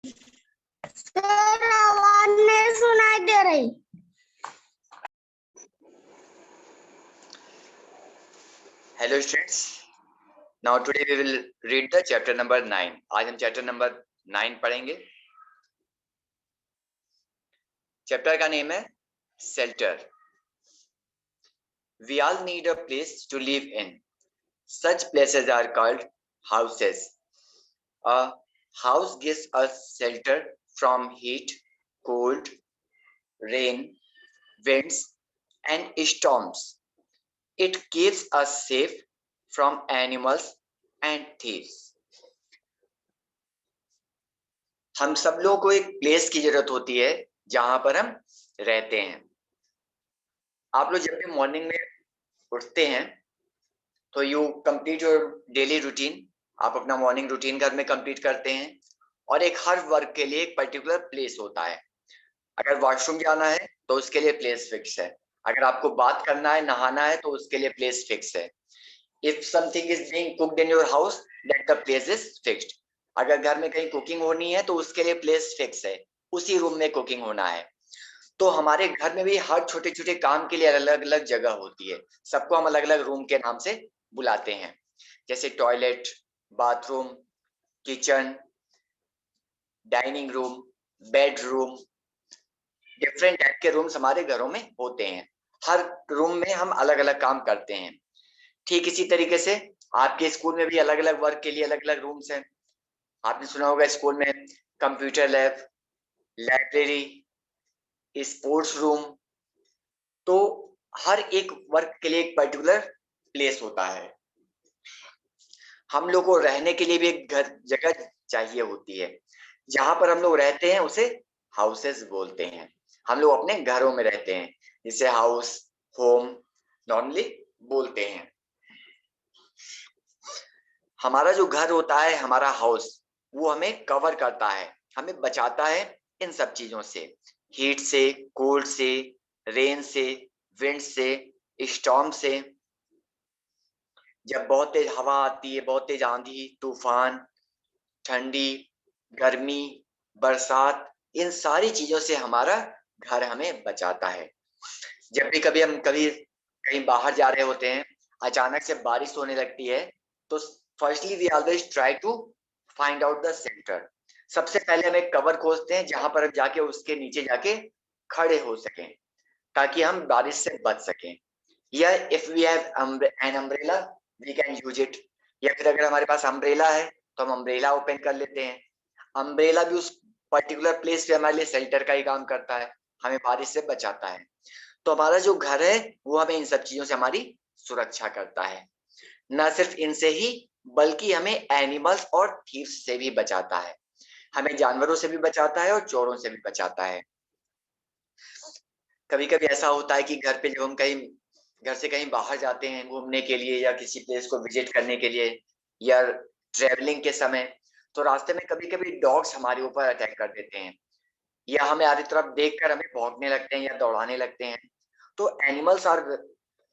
Sir आवाज नहीं सुनाई दे रही। Hello students. Now today we will read the chapter number 9. आज हम chapter number 9 पढ़ेंगे। चैप्टर का नेम है shelter. We all need a place to live in. Such places are called houses. A house gives us shelter from heat, cold, rain, winds, and storms. It keeps us safe from animals and thieves. हम सब लोगों को एक place की जरूरत होती है जहां पर हम रहते हैं। आप लोग जब भी मॉर्निंग में उठते हैं तो you complete your daily routine. आप अपना मॉर्निंग रूटीन घर में कंप्लीट करते हैं और एक हर वर्क के लिए एक पर्टिकुलर प्लेस होता है। अगर वॉशरूम जाना है तो उसके लिए प्लेस फिक्स है, अगर आपको बात करना है, नहाना है तो उसके लिए प्लेस फिक्स है। If something is being cooked in your house that the place is fixed. अगर घर में कहीं कुकिंग होनी है तो उसके लिए प्लेस फिक्स है, उसी रूम में कुकिंग होना है। तो हमारे घर में भी हर छोटे छोटे काम के लिए अलग अलग जगह होती है। सबको हम अलग अलग रूम के नाम से बुलाते हैं, जैसे toilet, bathroom, kitchen, dining room, bedroom. Different type के रूम्स हमारे घरों में होते हैं। हर रूम में हम अलग अलग काम करते हैं। ठीक इसी तरीके से आपके स्कूल में भी अलग अलग वर्क के लिए अलग अलग रूम्स हैं। आपने सुना होगा स्कूल में computer lab, library, sports room. तो हर एक वर्क के लिए एक पर्टिकुलर प्लेस होता है। हम लोग को रहने के लिए भी एक घर जगह चाहिए होती है। जहां पर हम लोग रहते हैं उसे हाउसेस बोलते हैं। हम लोग अपने घरों में रहते हैं, जिसे हाउस, होम नॉर्मली बोलते हैं। हमारा जो घर होता है, हमारा हाउस, वो हमें कवर करता है, हमें बचाता है इन सब चीजों से, हीट से, कोल्ड से, रेन से, विंड से, स्टॉर्म से। जब बहुत तेज हवा आती है, बहुत तेज आंधी, तूफान, ठंडी, गर्मी, बरसात, इन सारी चीजों से हमारा घर हमें बचाता है। जब भी कभी हम कहीं बाहर जा रहे होते हैं, अचानक से बारिश होने लगती है, तो firstly we always try to find out the centre. सबसे पहले हम एक कवर खोजते हैं जहां पर हम जाके उसके नीचे जाके खड़े हो सकें, ताकि हम बारिश से बच सकें। या if we have an umbrella we can use it. या फिर अगर हमारे पास अम्ब्रेला है तो हम अम्ब्रेला ओपन कर लेते हैं। अम्ब्रेला भी उस पर्टिकुलर प्लेस पे हमारे लिए शेल्टर का ही काम करता है, हमें बारिश से बचाता है। तो हमारा जो घर है वो हमें इन सब चीजों से हमारी सुरक्षा करता है। न सिर्फ इनसे ही, बल्कि हमें एनिमल्स और थीव्स से भी बचाता है। हमें जानवरों से भी बचाता है और चोरों से भी बचाता है। कभी कभी ऐसा होता है कि घर पे जब हम घर से कहीं बाहर जाते हैं घूमने के लिए या किसी प्लेस को विजिट करने के लिए या ट्रेवलिंग के समय, तो रास्ते में कभी कभी डॉग्स हमारे ऊपर अटैक कर देते हैं या हमारी तरफ देखकर हमें भौंकने लगते हैं या दौड़ाने लगते हैं। तो animals are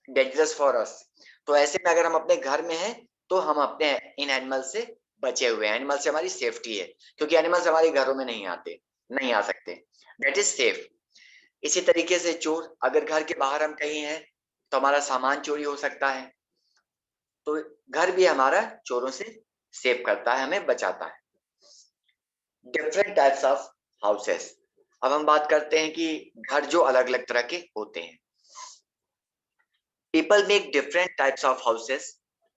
dangerous for us. तो ऐसे में अगर हम अपने घर में हैं तो हम अपने इन एनिमल से बचे हुए हैं। एनिमल से हमारी सेफ्टी है, क्योंकि एनिमल्स हमारे घरों में नहीं आ सकते। That is safe. इसी तरीके से चोर, अगर घर के बाहर हम कहीं हैं तो हमारा सामान चोरी हो सकता है। तो घर भी हमारा चोरों से सेव करता है, हमें बचाता है। Different types of houses. अब हम बात करते हैं कि घर जो अलग अलग तरह के होते हैं। People make different types of houses.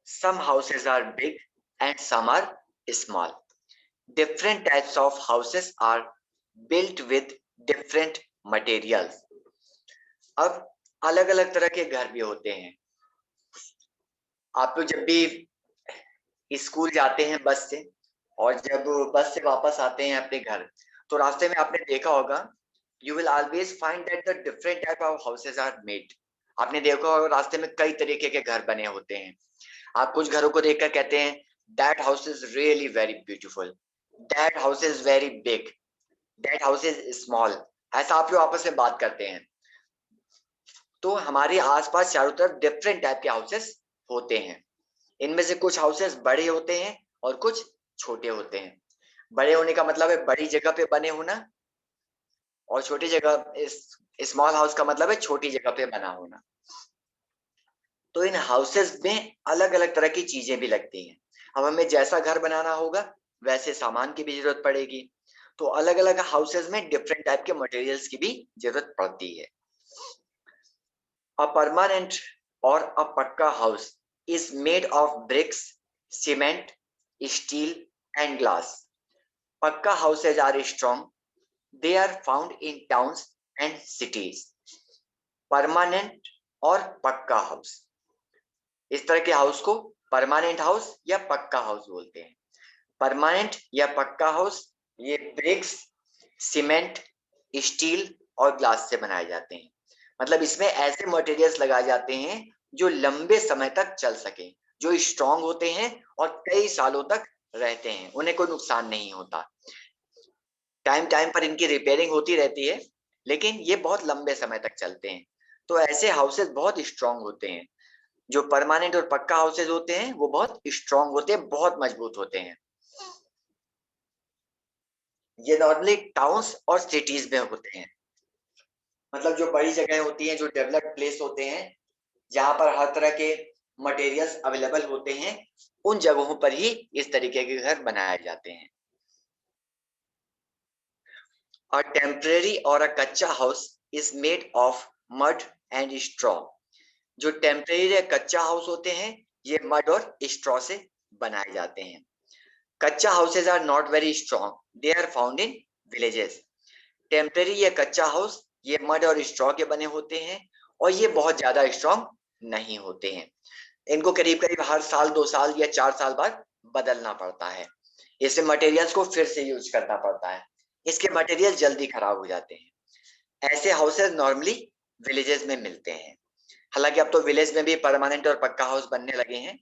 Some houses are big and some are small. Different types of houses are built with different materials. अब अलग अलग तरह के घर भी होते हैं। आप लोग जब भी स्कूल जाते हैं बस से, और जब बस से वापस आते हैं अपने घर, तो रास्ते में आपने देखा होगा, you will always find that the different type of houses are made. आपने देखा होगा रास्ते में कई तरीके के घर बने होते हैं। आप कुछ घरों को देखकर कहते हैं that house is really very beautiful, that house is very big, that house is small. ऐसा आप लोग आपस में बात करते हैं। तो हमारे आसपास चारों तरफ डिफरेंट टाइप के हाउसेस होते हैं। इनमें से कुछ हाउसेस बड़े होते हैं और कुछ छोटे होते हैं। बड़े होने का मतलब है बड़ी जगह पे बने होना, और छोटी जगह स्मॉल हाउस का मतलब है छोटी जगह पे बना होना। तो इन हाउसेस में अलग अलग तरह की चीजें भी लगती हैं। अब हमें जैसा घर बनाना होगा वैसे सामान की भी जरूरत पड़ेगी, तो अलग अलग हाउसेस में डिफरेंट टाइप के मटेरियल्स की भी जरूरत पड़ती है। अ परमानेंट और a pucca house is made of bricks, cement, steel and glass. Pucca houses are strong, they are found in towns and cities. Permanent और पक्का हाउस, इस तरह के हाउस को परमानेंट हाउस या पक्का हाउस बोलते हैं। परमानेंट या पक्का हाउस ये ब्रिक्स, सीमेंट, स्टील और ग्लास से बनाए जाते हैं। मतलब इसमें ऐसे मटेरियल्स लगाए जाते हैं जो लंबे समय तक चल सके, जो स्ट्रांग होते हैं और कई सालों तक रहते हैं, उन्हें कोई नुकसान नहीं होता। टाइम टाइम पर इनकी रिपेयरिंग होती रहती है, लेकिन ये बहुत लंबे समय तक चलते हैं। तो ऐसे हाउसेस बहुत स्ट्रांग होते हैं। जो परमानेंट और पक्का हाउसेज होते हैं वो बहुत स्ट्रांग होते हैं, बहुत मजबूत होते हैं। ये नॉर्मली टाउन्स और सिटीज में होते हैं। मतलब जो बड़ी जगह होती हैं, जो डेवलप्ड प्लेस होते हैं, जहां पर हर तरह के मटेरियल्स अवेलेबल होते हैं, उन जगहों पर ही इस तरीके के घर बनाए जाते हैं। A temporary or a कच्चा house is made of mud and straw. जो टेम्परेरी या कच्चा हाउस होते हैं ये मड और स्ट्रॉ से बनाए जाते हैं। Kachcha houses are not very strong, they are found in villages. Temporary या कच्चा हाउस ये मड और स्ट्रॉ के बने होते हैं और ये बहुत ज्यादा स्ट्रॉन्ग नहीं होते हैं। इनको करीब करीब हर साल 2 साल या 4 साल बाद बदलना पड़ता है। इससे मटेरियल्स को फिर से यूज करना पड़ता है, इसके मटेरियल जल्दी खराब हो जाते हैं। ऐसे हाउसेज नॉर्मली विलेजेस में मिलते हैं। हालांकि अब तो विलेज में भी परमानेंट और पक्का हाउस बनने लगे हैं,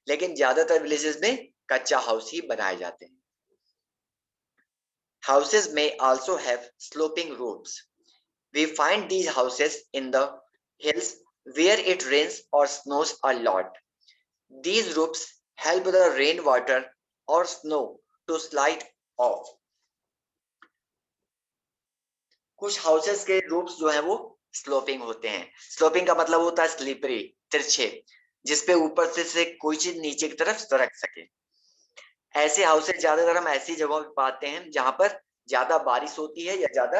लेकिन ज्यादातर विलेजेस में कच्चा हाउस ही बनाए जाते हैं। Houses may also have sloping roofs. We find these houses in the hills where it rains or snows a lot. These roofs help the rainwater or snow to slide off. कुछ houses के roofs जो है वो sloping होते हैं। Sloping का मतलब होता है स्लिपरी, तिरछे, जिसपे ऊपर से कोई चीज नीचे की तरफ सरक सके। ऐसे हाउसेस ज्यादातर हम ऐसी जगहों पे पाते हैं जहां पर ज्यादा बारिश होती है या ज्यादा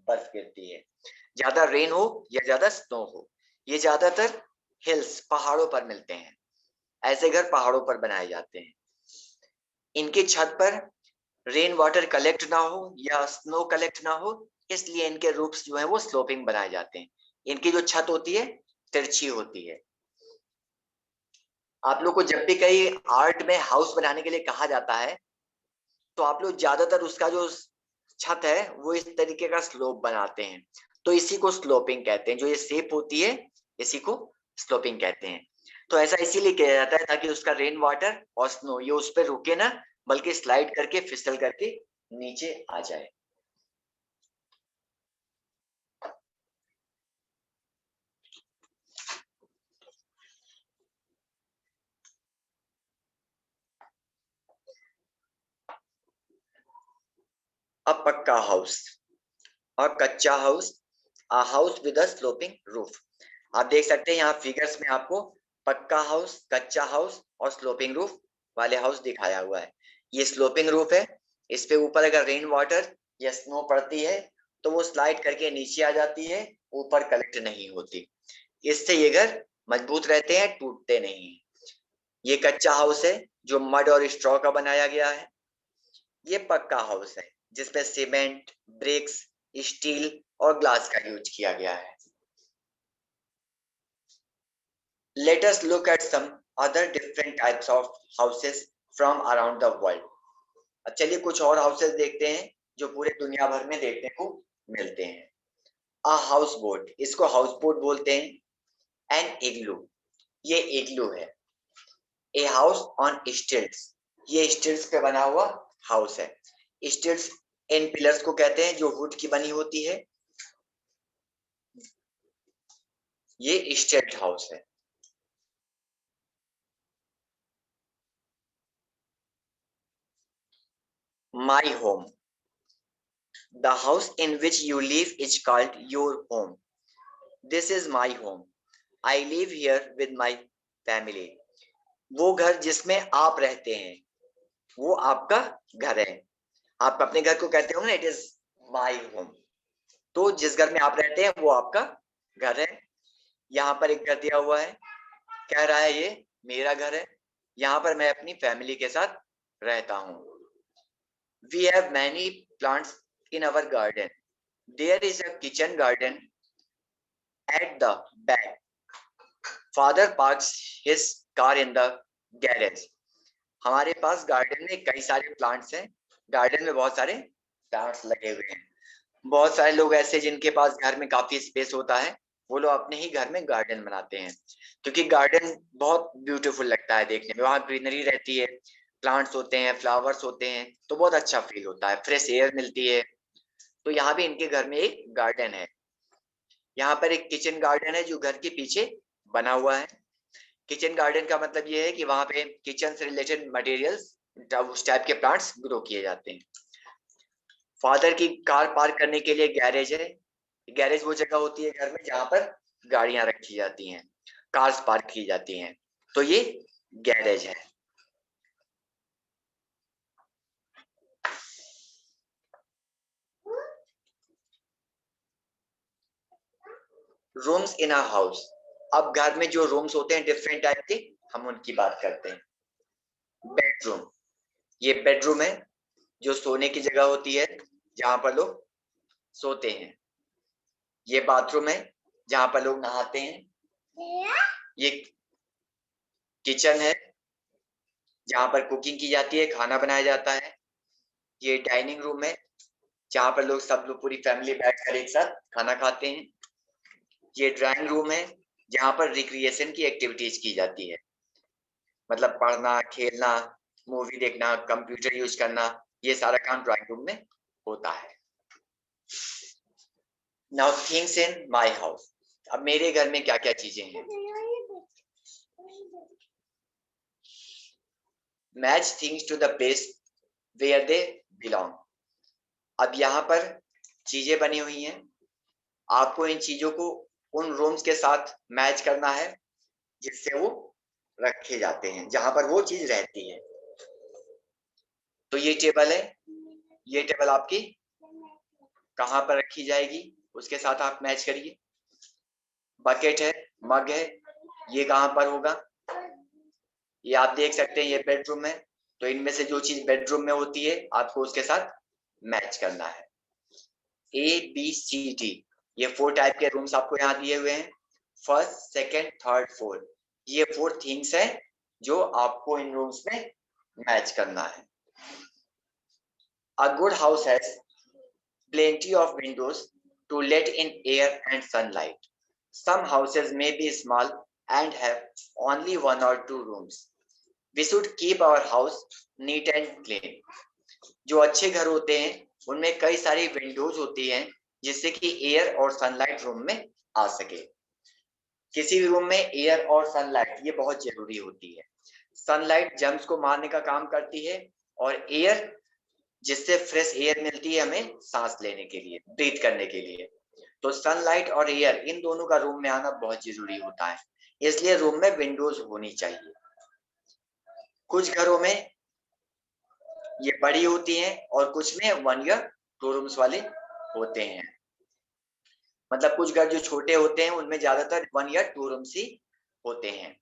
बर्फ गिरती है, ज्यादा रेन हो या ज्यादा स्नो हो। ये ज्यादातर हिल्स, पहाड़ों पर मिलते हैं। ऐसे घर पहाड़ों पर बनाए जाते हैं। इनकी छत पर रेन वाटर कलेक्ट ना हो या स्नो कलेक्ट ना हो, इसलिए इनके रूफ्स जो है वो स्लोपिंग बनाए जाते हैं। इनकी जो छत होती है तिरछी होती है। आप लोग को जब भी कहीं आर्ट में हाउस बनाने के लिए कहा जाता है तो आप लोग ज्यादातर उसका जो छत है वो इस तरीके का स्लोप बनाते हैं। तो इसी को स्लोपिंग कहते हैं। जो ये शेप होती है इसी को स्लोपिंग कहते हैं। तो ऐसा इसीलिए किया जाता है ताकि उसका रेन वाटर और स्नो ये उस पर रुके ना, बल्कि स्लाइड करके फिसल करके नीचे आ जाए। अब पक्का हाउस और कच्चा house, a house with a sloping roof. आप देख सकते हैं यहाँ फिगर्स में आपको पक्का हाउस, कच्चा हाउस और स्लोपिंग रूफ वाले हाउस दिखाया हुआ है। ये स्लोपिंग रूफ है, इस पे ऊपर अगर रेन वाटर या स्नो पड़ती है तो वो स्लाइड करके नीचे आ जाती है, ऊपर कलेक्ट नहीं होती। इससे ये घर मजबूत रहते हैं, टूटते नहीं। ये कच्चा हाउस है जो मड और स्ट्रॉ का बनाया गया है। ये पक्का हाउस है जिसमें सीमेंट, ब्रिक्स, स्टील और ग्लास का यूज किया गया है। Let us look at some other different types of houses from around the world. अब चलिए कुछ और हाउसेस देखते हैं जो पूरे दुनिया भर में देखने को मिलते हैं। अ हाउस बोट, इसको हाउस बोट बोलते हैं। एन इग्लू, ये इग्लू है। ए हाउस ऑन स्टिल्ट्स, ये स्टिल्ट्स पे बना हुआ हाउस है। स्टिल्ट्स इन पिलर्स को कहते हैं जो वुड की बनी होती है। ये स्टिल्ट हाउस है। My home. The house in which you live is called your home. This is my home. I live here with my family. वो घर जिसमें आप रहते हैं वो आपका घर है। आप अपने घर को कहते हो ना, इट इज माई होम। तो जिस घर में आप रहते हैं वो आपका घर है। यहाँ पर एक घर दिया हुआ है, कह रहा है ये मेरा घर है, यहाँ पर मैं अपनी फैमिली के साथ रहता हूँ। We have many plants in our garden. There is a kitchen garden at the back. Father parks his car in the garage. हमारे पास गार्डन में कई सारे प्लांट्स हैं। गार्डन में बहुत सारे प्लांट्स लगे हुए हैं। बहुत सारे लोग ऐसे जिनके पास घर में काफी स्पेस होता है, वो लोग अपने ही घर में गार्डन बनाते हैं, क्योंकि गार्डन बहुत ब्यूटीफुल लगता है देखने में। वहाँ ग्रीनरी रहती है, प्लांट्स होते हैं, फ्लावर्स होते हैं, तो बहुत अच्छा फील होता है, फ्रेश एयर मिलती है। तो यहाँ भी इनके घर में एक गार्डन है। यहाँ पर एक किचन गार्डन है जो घर के पीछे बना हुआ है। किचन गार्डन का मतलब ये है कि वहां पे किचन से रिलेटेड मटेरियल्स, उस टाइप के प्लांट्स ग्रो किए जाते हैं। फादर की कार पार्क करने के लिए गैरेज है। गैरेज वो जगह होती है घर में जहां पर गाड़ियां रखी जाती हैं, कार्स पार्क की जाती हैं, तो ये गैरेज है। Rooms in a house. अब घर में जो रूम्स होते हैं डिफरेंट टाइप के, हम उनकी बात करते हैं। बेडरूम, ये बेडरूम है जो सोने की जगह होती है, जहां पर लोग सोते हैं। ये बाथरूम है जहां पर लोग नहाते हैं। ये किचन है जहां पर कुकिंग की जाती है, खाना बनाया जाता है। ये डाइनिंग रूम है जहां पर लोग सब लोग पूरी फैमिली बैठकर एक साथ खाना खाते हैं। ये ड्राइंग रूम है जहां पर रिक्रिएशन की एक्टिविटीज की जाती है, मतलब पढ़ना, खेलना, मूवी देखना, कंप्यूटर यूज करना, ये सारा काम ड्राइंग रूम में होता है। Now things in my house. अब मेरे घर में क्या क्या चीजें हैं। Match things to the place where they belong. अब यहाँ पर चीजें बनी हुई हैं, आपको इन चीजों को उन रूम्स के साथ मैच करना है जिससे वो रखे जाते हैं, जहां पर वो चीज रहती है। तो ये टेबल है, ये टेबल आपकी कहां पर रखी जाएगी उसके साथ आप मैच करिए। बकेट है, मग है, ये कहां पर होगा, ये आप देख सकते हैं। ये बेडरूम है, तो इनमें से जो चीज बेडरूम में होती है आपको उसके साथ मैच करना है। ABCD, ये 4 टाइप के रूम्स आपको यहाँ दिए हुए हैं। फर्स्ट, सेकंड, थर्ड, फोर्थ, ये 4 थिंग्स है जो आपको इन रूम्स में मैच करना है। A good house has plenty of windows to let in air and sunlight. Some houses may be small and have only 1 or 2 rooms. We should keep our house neat and clean. जो अच्छे घर होते हैं उनमें कई सारी Windows होती हैं जिससे कि एयर और सनलाइट रूम में आ सके। किसी भी रूम में एयर और सनलाइट ये बहुत जरूरी होती है। सनलाइट जर्म्स को मारने का काम करती है, और एयर जिससे फ्रेश एयर मिलती है हमें सांस लेने के लिए, ब्रीथ करने के लिए। तो सनलाइट और एयर इन दोनों का रूम में आना बहुत जरूरी होता है, इसलिए रूम में विंडोज होनी चाहिए। कुछ घरों में ये बड़ी होती हैं और कुछ में 1 या 2 रूम्स वाले होते हैं। मतलब कुछ घर जो छोटे होते हैं उनमें ज्यादातर 1 या 2 रूम्स ही होते हैं।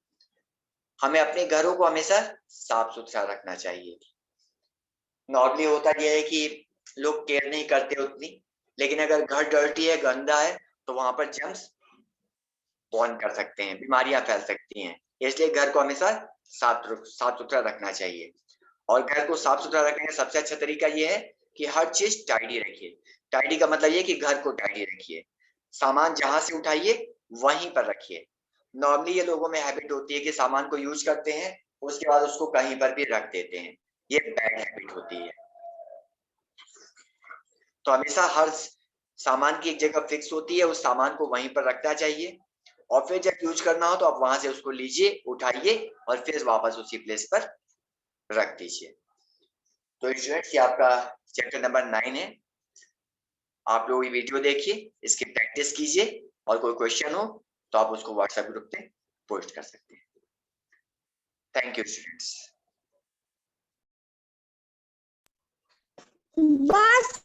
हमें अपने घरों को हमेशा साफ सुथरा रखना चाहिए। नॉर्मली होता यह है कि लोग केयर नहीं करते उतनी, लेकिन अगर घर डर्टी है, गंदा है, तो वहां पर जर्म्स बॉर्न कर सकते हैं, बीमारियां फैल सकती हैं। इसलिए घर को हमेशा साफ सुथरा रखना चाहिए। और घर को साफ सुथरा रखने का सबसे अच्छा तरीका ये है कि हर चीज टाइडी रखिए। टाइडी का मतलब ये कि घर को टाइडी रखिए, सामान जहां से उठाइए वहीं पर रखिए। नॉर्मली ये लोगों में हैबिट होती है कि सामान को यूज करते हैं उसके बाद उसको कहीं पर भी रख देते हैं, ये बैड हैबिट होती है। तो हमेशा हर सामान की एक जगह फिक्स होती है, उस सामान को वहीं पर रखना चाहिए, और फिर जब यूज करना हो तो आप वहां से उसको लीजिए, उठाइए और फिर वापस उसी प्लेस पर रख दीजिए। तो स्टूडेंट्स ये आपका चैप्टर नंबर 9 है। आप लोग ये वीडियो देखिए, इसकी प्रैक्टिस कीजिए और कोई क्वेश्चन हो तो आप उसको व्हाट्सएप ग्रुप पे पोस्ट कर सकते हैं। Thank you students. बस